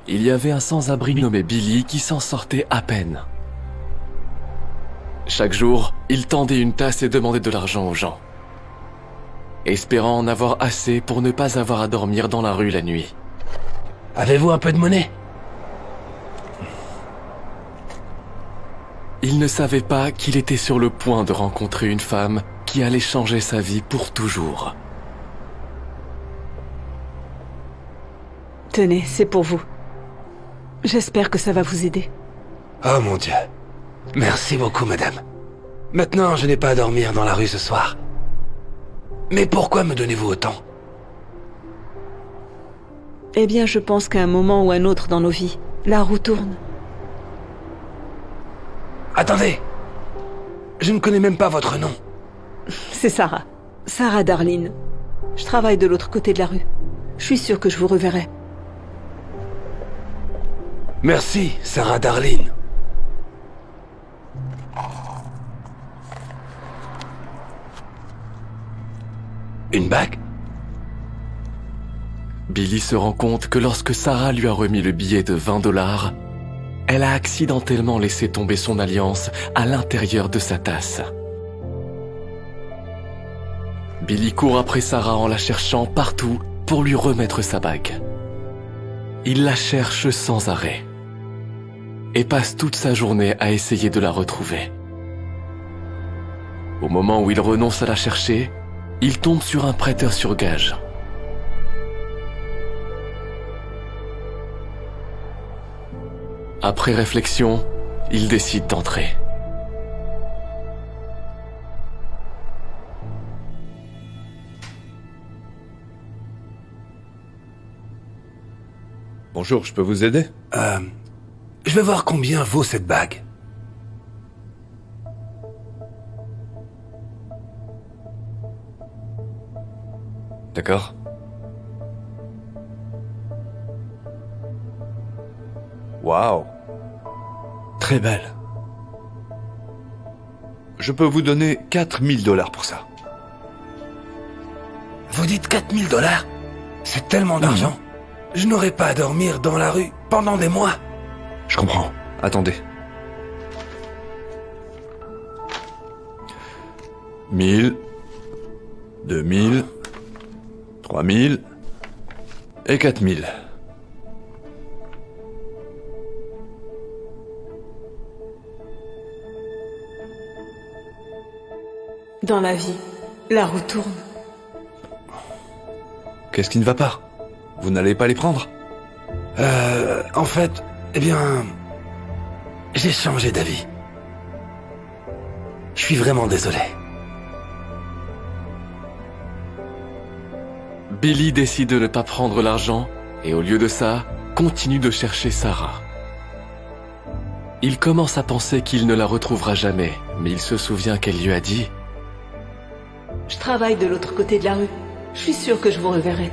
il y avait un sans-abri nommé Billy qui s'en sortait à peine. Chaque jour, il tendait une tasse et demandait de l'argent aux gens, espérant en avoir assez pour ne pas avoir à dormir dans la rue la nuit. Avez-vous un peu de monnaie? Il ne savait pas qu'il était sur le point de rencontrer une femme qui allait changer sa vie pour toujours. Tenez, c'est pour vous. J'espère que ça va vous aider. Oh mon Dieu. Merci beaucoup, madame. Maintenant, je n'ai pas à dormir dans la rue ce soir. Mais pourquoi me donnez-vous autant? Eh bien, je pense qu'à un moment ou un autre dans nos vies, la roue tourne. Attendez. Je ne connais même pas votre nom. C'est Sarah. Sarah Darlene. Je travaille de l'autre côté de la rue. Je suis sûre que je vous reverrai. Merci, Sarah Darlene. Une bague? Billy se rend compte que lorsque Sarah lui a remis le billet de 20 $, elle a accidentellement laissé tomber son alliance à l'intérieur de sa tasse. Billy court après Sarah en la cherchant partout pour lui remettre sa bague. Il la cherche sans arrêt et passe toute sa journée à essayer de la retrouver. Au moment où il renonce à la chercher, il tombe sur un prêteur sur gage. Après réflexion, il décide d'entrer. Bonjour, je peux vous aider? Je vais voir combien vaut cette bague. D'accord. Waouh. Très belle. Je peux vous donner 4000 $ pour ça. Vous dites 4000 $? C'est tellement d'argent. Je n'aurai pas à dormir dans la rue pendant des mois. Je comprends. Attendez. 1000, 2000, 3000 et 4000. Dans la vie, la roue tourne. Qu'est-ce qui ne va pas? Vous n'allez pas les prendre? En fait, eh bien... j'ai changé d'avis. Je suis vraiment désolé. Billy décide de ne pas prendre l'argent et au lieu de ça, continue de chercher Sarah. Il commence à penser qu'il ne la retrouvera jamais, mais il se souvient qu'elle lui a dit « Je travaille de l'autre côté de la rue. Je suis sûre que je vous reverrai. »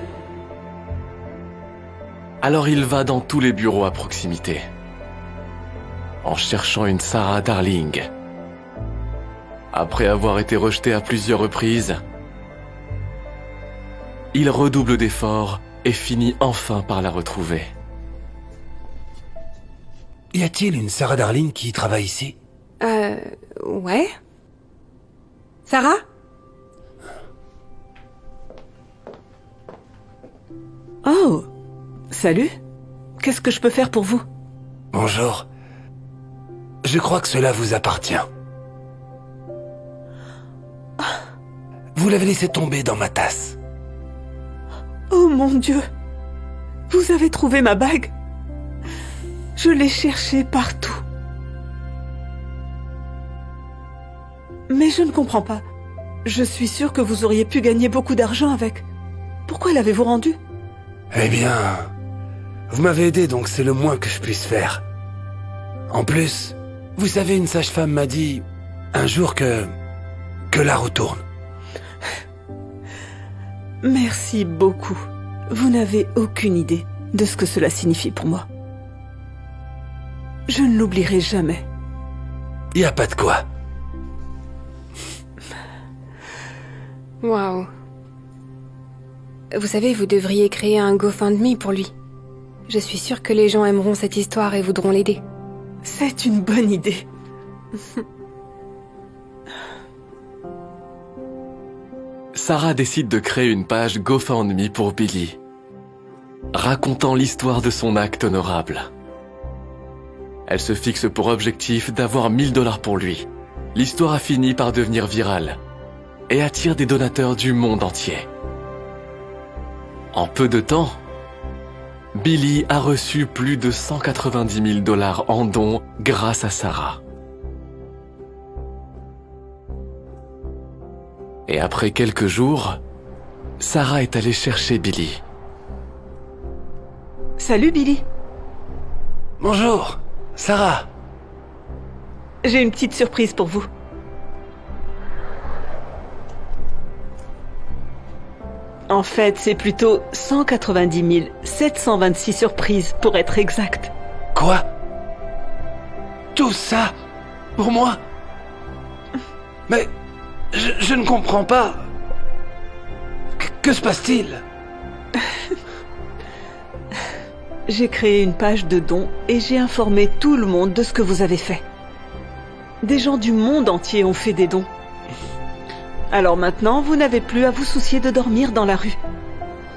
Alors il va dans tous les bureaux à proximité, en cherchant une Sarah Darling. Après avoir été rejeté à plusieurs reprises, il redouble d'efforts et finit enfin par la retrouver. Y a-t-il une Sarah Darlene qui travaille ici? Ouais. Sarah? Oh, salut. Qu'est-ce que je peux faire pour vous? Bonjour. Je crois que cela vous appartient. Vous l'avez laissé tomber dans ma tasse. Oh mon Dieu! Vous avez trouvé ma bague? Je l'ai cherchée partout. Mais je ne comprends pas. Je suis sûre que vous auriez pu gagner beaucoup d'argent avec. Pourquoi l'avez-vous rendue? Eh bien... vous m'avez aidé, donc c'est le moins que je puisse faire. En plus, vous savez, une sage-femme m'a dit... un jour que la roue tourne. Merci beaucoup. Vous n'avez aucune idée de ce que cela signifie pour moi. Je ne l'oublierai jamais. Y a pas de quoi. Waouh. Vous savez, vous devriez créer un GoFundMe pour lui. Je suis sûre que les gens aimeront cette histoire et voudront l'aider. C'est une bonne idée. Sarah décide de créer une page GoFundMe pour Billy, racontant l'histoire de son acte honorable. Elle se fixe pour objectif d'avoir 1000 $ pour lui. L'histoire a fini par devenir virale et attire des donateurs du monde entier. En peu de temps, Billy a reçu plus de 190 000 $ en dons grâce à Sarah. Et après quelques jours, Sarah est allée chercher Billy. Salut Billy. Bonjour, Sarah. J'ai une petite surprise pour vous. En fait, c'est plutôt 190 726 surprises pour être exact. Quoi? Tout ça? Pour moi? Mais je ne comprends pas. Que se passe-t-il? J'ai créé une page de dons et j'ai informé tout le monde de ce que vous avez fait. Des gens du monde entier ont fait des dons. Alors maintenant, vous n'avez plus à vous soucier de dormir dans la rue.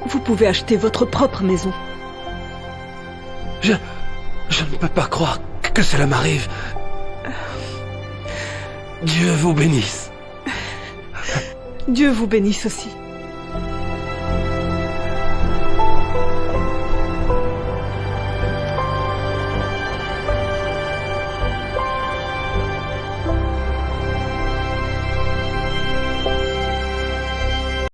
Vous pouvez acheter votre propre maison. Je ne peux pas croire que cela m'arrive. Dieu vous bénisse. Dieu vous bénisse aussi.